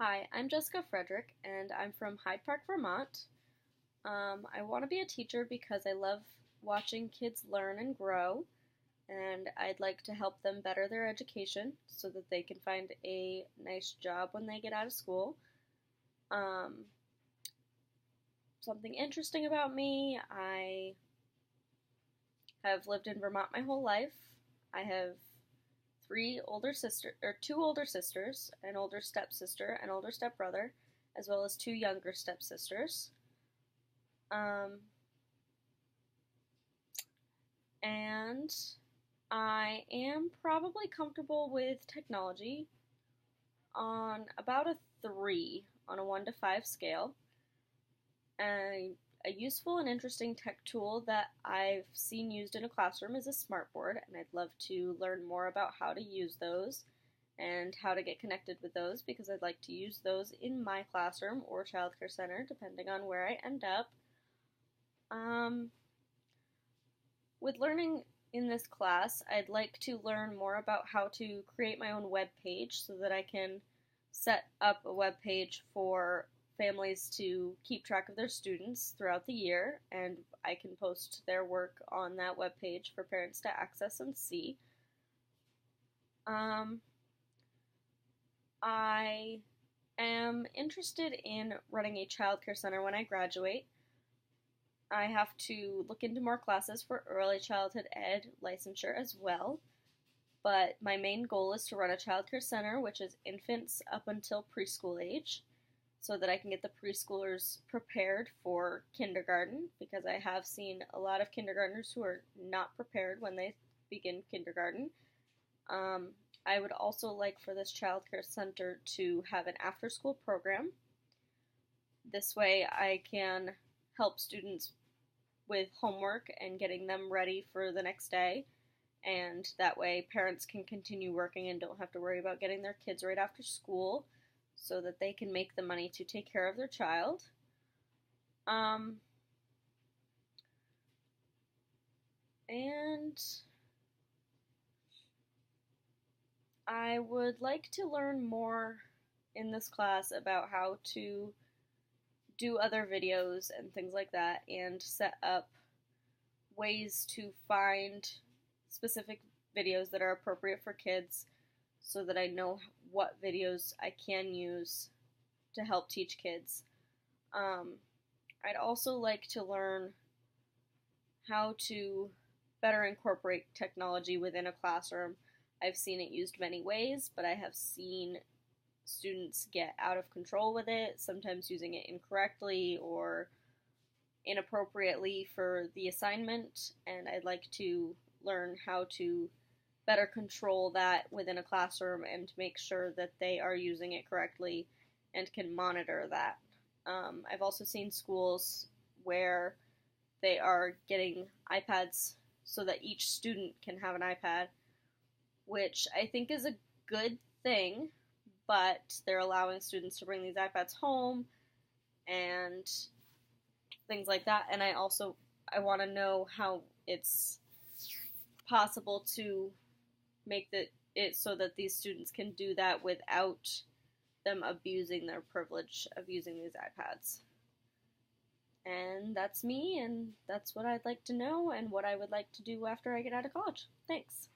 Hi, I'm Jessica Frederick, and I'm from Hyde Park, Vermont. I want to be a teacher because I love watching kids learn and grow, and I'd like to help them better their education so that they can find a nice job when they get out of school. Um, Something interesting about me, I have lived in Vermont my whole life. I have two older sisters, an older stepsister, an older stepbrother, as well as two younger stepsisters. Um, and I am probably comfortable with technology on about a 3 on a 1 to 5 scale. A useful and interesting tech tool that I've seen used in a classroom is a smartboard, and I'd love to learn more about how to use those and how to get connected with those because I'd like to use those in my classroom or childcare center, depending on where I end up. Um, with learning in this class, I'd like to learn more about how to create my own web page so that I can set up a web page for families to keep track of their students throughout the year, and I can post their work on that web page for parents to access and see. I am interested in running a childcare center when I graduate. I have to look into more classes for early childhood ed licensure as well, but my main goal is to run a childcare center, which is infants up until preschool age, so that I can get the preschoolers prepared for kindergarten, because I have seen a lot of kindergartners who are not prepared when they begin kindergarten. I would also like for this childcare center to have an after-school program. This way I can help students with homework and getting them ready for the next day, and that way parents can continue working and don't have to worry about getting their kids right after school so that they can make the money to take care of their child. And I would like to learn more in this class about how to do other videos and things like that, and set up ways to find specific videos that are appropriate for kids so that I know what videos I can use to help teach kids. I'd also like to learn how to better incorporate technology within a classroom. I've seen it used many ways, but I have seen students get out of control with it, sometimes using it incorrectly or inappropriately for the assignment, and I'd like to learn how to better control that within a classroom and make sure that they are using it correctly and can monitor that. I've also seen schools where they are getting iPads so that each student can have an iPad, which I think is a good thing, but they're allowing students to bring these iPads home and things like that. And I want to know how it's possible to make it so that these students can do that without them abusing their privilege of using these iPads. And that's me, and that's what I'd like to know and what I would like to do after I get out of college. Thanks.